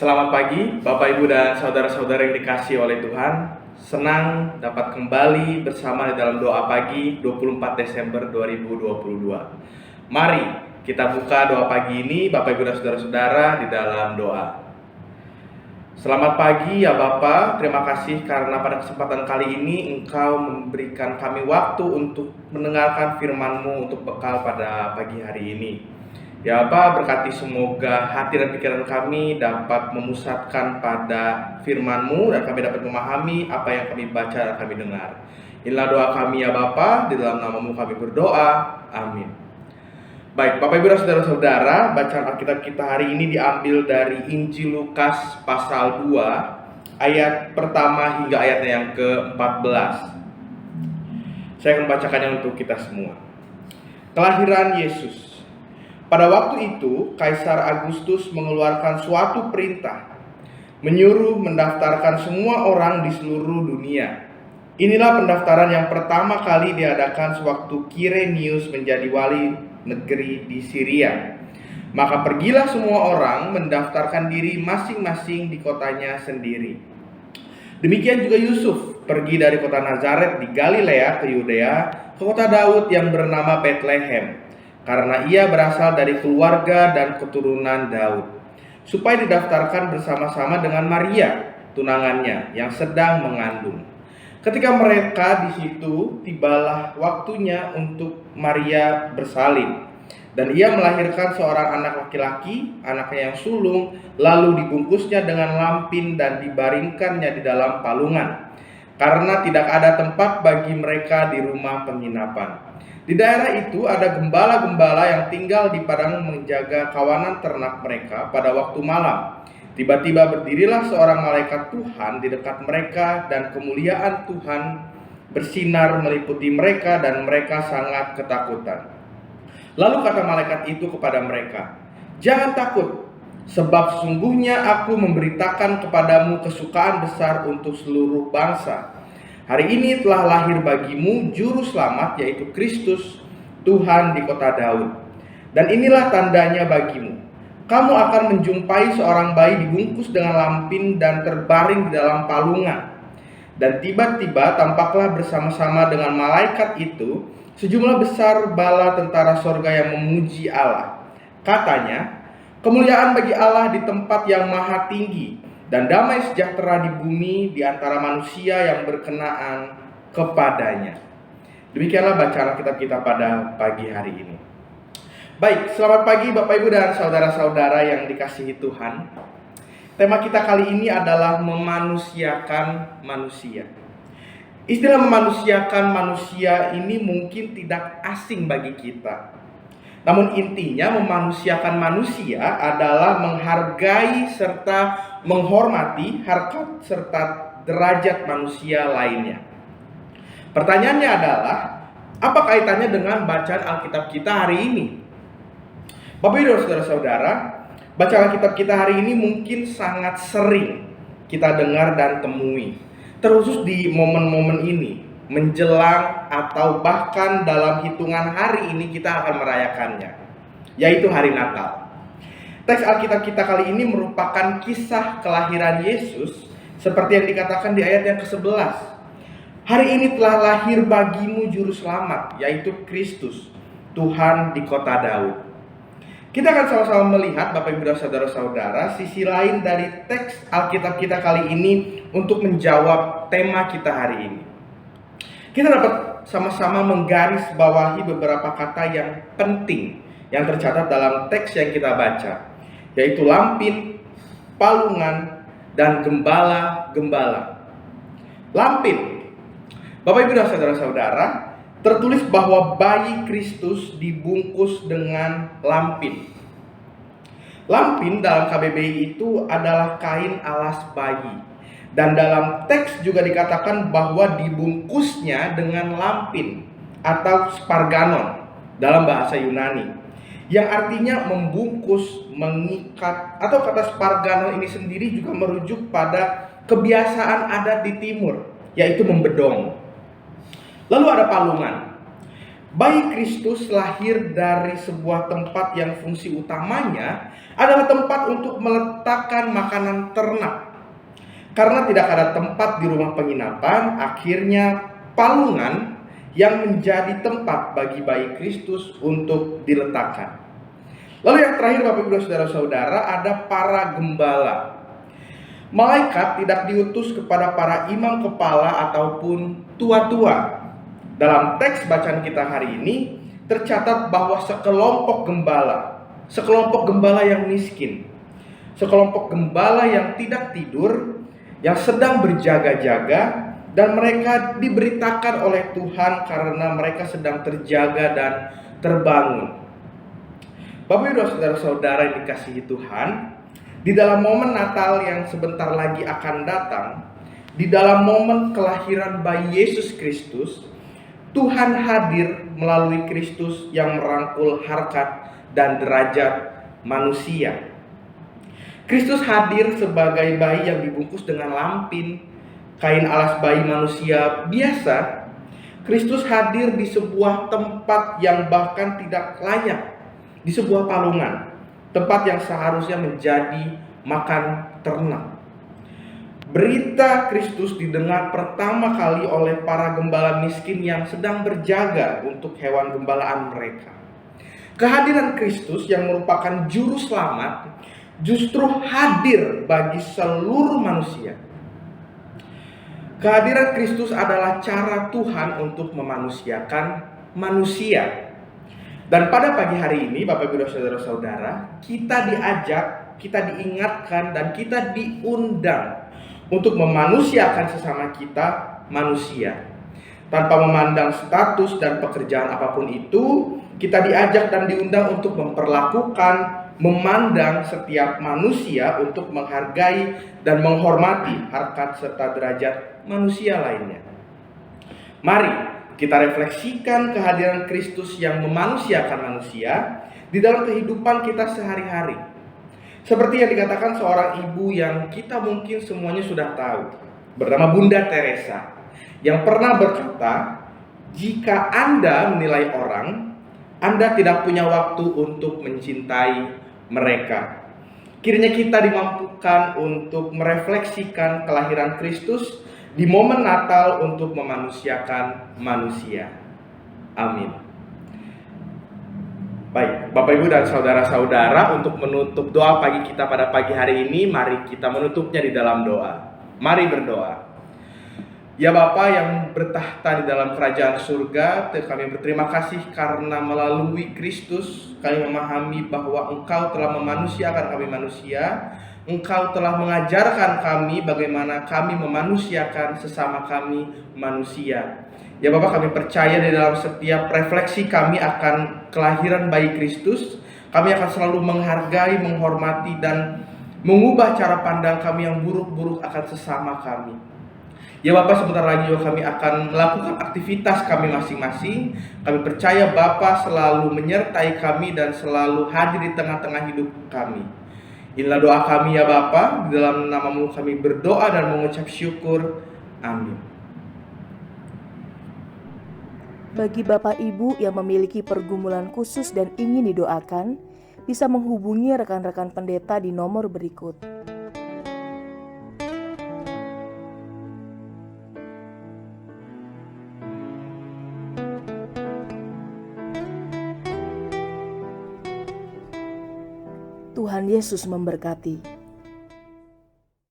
Selamat pagi, Bapak, Ibu, dan saudara-saudara yang dikasihi oleh Tuhan. Senang dapat kembali bersama di dalam doa pagi 24 Desember 2022. Mari kita buka doa pagi ini, Bapak, Ibu, dan saudara-saudara, di dalam doa. Selamat pagi ya Bapak, terima kasih karena pada kesempatan kali ini Engkau memberikan kami waktu untuk mendengarkan firman-Mu untuk bekal pada pagi hari ini. Ya Bapak, berkati semoga hati dan pikiran kami dapat memusatkan pada firman-Mu dan kami dapat memahami apa yang kami baca dan kami dengar. Inilah doa kami ya Bapak, di dalam nama-Mu kami berdoa, amin. Baik, Bapak, Ibu, dan saudara-saudara, bacaan Alkitab kita hari ini diambil dari Injil Lukas pasal 2, ayat pertama hingga ayatnya yang ke-14. Saya akan membacakannya untuk kita semua. Kelahiran Yesus. Pada waktu itu, Kaisar Agustus mengeluarkan suatu perintah, menyuruh mendaftarkan semua orang di seluruh dunia. Inilah pendaftaran yang pertama kali diadakan sewaktu Kirenius menjadi wali negeri di Syria. Maka pergilah semua orang mendaftarkan diri masing-masing di kotanya sendiri. Demikian juga Yusuf pergi dari kota Nazaret di Galilea ke Yudea, ke kota Daud yang bernama Betlehem, karena ia berasal dari keluarga dan keturunan Daud, supaya didaftarkan bersama-sama dengan Maria, tunangannya, yang sedang mengandung. Ketika mereka di situ, tibalah waktunya untuk Maria bersalin, dan ia melahirkan seorang anak laki-laki, anaknya yang sulung, lalu dibungkusnya dengan lampin dan dibaringkannya di dalam palungan, karena tidak ada tempat bagi mereka di rumah penginapan. Di daerah itu ada gembala-gembala yang tinggal di padang menjaga kawanan ternak mereka pada waktu malam. Tiba-tiba berdirilah seorang malaikat Tuhan di dekat mereka, dan kemuliaan Tuhan bersinar meliputi mereka, dan mereka sangat ketakutan. Lalu kata malaikat itu kepada mereka, "Jangan takut, sebab sesungguhnya aku memberitakan kepadamu kesukaan besar untuk seluruh bangsa. Hari ini telah lahir bagimu juru selamat, yaitu Kristus Tuhan di kota Daud. Dan inilah tandanya bagimu. Kamu akan menjumpai seorang bayi dibungkus dengan lampin dan terbaring di dalam palungan." Dan tiba-tiba tampaklah bersama-sama dengan malaikat itu sejumlah besar bala tentara sorga yang memuji Allah. Katanya, "Kemuliaan bagi Allah di tempat yang maha tinggi, dan damai sejahtera di bumi di antara manusia yang berkenaan kepadanya." Demikianlah bacaan Alkitab kita pada pagi hari ini. Baik, selamat pagi Bapak, Ibu, dan saudara-saudara yang dikasihi Tuhan. Tema kita kali ini adalah memanusiakan manusia. Istilah memanusiakan manusia ini mungkin tidak asing bagi kita. Namun intinya memanusiakan manusia adalah menghargai serta menghormati harkat serta derajat manusia lainnya. Pertanyaannya adalah, apa kaitannya dengan bacaan Alkitab kita hari ini? Bapak, Ibu, dan saudara-saudara, bacaan Alkitab kita hari ini mungkin sangat sering kita dengar dan temui, terkhusus di momen-momen ini, menjelang atau bahkan dalam hitungan hari ini kita akan merayakannya, yaitu hari Natal. Teks Alkitab kita kali ini merupakan kisah kelahiran Yesus, seperti yang dikatakan di ayat yang ke-11. Hari ini telah lahir bagimu juru selamat, yaitu Kristus Tuhan di kota Daud. Kita akan sama-sama melihat, Bapak, Ibu, dan saudara-saudara, sisi lain dari teks Alkitab kita kali ini untuk menjawab tema kita hari ini. Kita dapat sama-sama menggarisbawahi beberapa kata yang penting yang tercatat dalam teks yang kita baca, yaitu lampin, palungan, dan gembala-gembala. Lampin, Bapak, Ibu, dan saudara-saudara, tertulis bahwa bayi Kristus dibungkus dengan lampin. Lampin dalam KBBI itu adalah kain alas bayi. Dan dalam teks juga dikatakan bahwa dibungkusnya dengan lampin atau sparganon dalam bahasa Yunani, yang artinya membungkus, mengikat, atau kata sparganon ini sendiri juga merujuk pada kebiasaan adat di timur, yaitu membedong. Lalu ada palungan. Bayi Kristus lahir dari sebuah tempat yang fungsi utamanya adalah tempat untuk meletakkan makanan ternak. Karena tidak ada tempat di rumah penginapan, akhirnya palungan yang menjadi tempat bagi bayi Kristus untuk diletakkan. Lalu yang terakhir Bapak Ibu Saudara-saudara, ada para gembala. Malaikat tidak diutus kepada para imam kepala ataupun tua-tua. Dalam teks bacaan kita hari ini tercatat bahwa sekelompok gembala yang miskin, sekelompok gembala yang tidak tidur, yang sedang berjaga-jaga, dan mereka diberitakan oleh Tuhan karena mereka sedang terjaga dan terbangun. Bapak Ibu Saudara-saudara yang dikasihi Tuhan, di dalam momen Natal yang sebentar lagi akan datang, di dalam momen kelahiran bayi Yesus Kristus, Tuhan hadir melalui Kristus yang merangkul harkat dan derajat manusia. Kristus hadir sebagai bayi yang dibungkus dengan lampin, kain alas bayi manusia biasa. Kristus hadir di sebuah tempat yang bahkan tidak layak, di sebuah palungan, tempat yang seharusnya menjadi makan ternak. Berita Kristus didengar pertama kali oleh para gembala miskin yang sedang berjaga untuk hewan gembalaan mereka. Kehadiran Kristus yang merupakan juru selamat justru hadir bagi seluruh manusia. Kehadiran Kristus adalah cara Tuhan untuk memanusiakan manusia. Dan pada pagi hari ini, Bapak Ibu Saudara-saudara, kita diajak, kita diingatkan, dan kita diundang untuk memanusiakan sesama kita manusia. Tanpa memandang status dan pekerjaan apapun itu, kita diajak dan diundang untuk memperlakukan, memandang setiap manusia untuk menghargai dan menghormati harkat serta derajat manusia lainnya. Mari kita refleksikan kehadiran Kristus yang memanusiakan manusia di dalam kehidupan kita sehari-hari. Seperti yang dikatakan seorang ibu yang kita mungkin semuanya sudah tahu, bernama Bunda Teresa, yang pernah berkata, jika Anda menilai orang, Anda tidak punya waktu untuk mencintai mereka. Kiranya kita dimampukan untuk merefleksikan kelahiran Kristus di momen Natal untuk memanusiakan manusia. Amin. Baik, Bapak Ibu dan saudara-saudara, untuk menutup doa pagi kita pada pagi hari ini, mari kita menutupnya di dalam doa. Mari berdoa. Ya Bapa yang bertahta di dalam kerajaan surga, kami berterima kasih karena melalui Kristus kami memahami bahwa Engkau telah memanusiakan kami manusia. Engkau telah mengajarkan kami bagaimana kami memanusiakan sesama kami manusia. Ya Bapak, kami percaya di dalam setiap refleksi kami akan kelahiran bayi Kristus, kami akan selalu menghargai, menghormati, dan mengubah cara pandang kami yang buruk-buruk akan sesama kami. Ya Bapak, sebentar lagi juga kami akan melakukan aktivitas kami masing-masing. Kami percaya Bapak selalu menyertai kami dan selalu hadir di tengah-tengah hidup kami. Inilah doa kami ya Bapa, di dalam nama-Mu kami berdoa dan mengucap syukur. Amin. Bagi Bapak Ibu yang memiliki pergumulan khusus dan ingin didoakan, bisa menghubungi rekan-rekan pendeta di nomor berikut. Tuhan Yesus memberkati.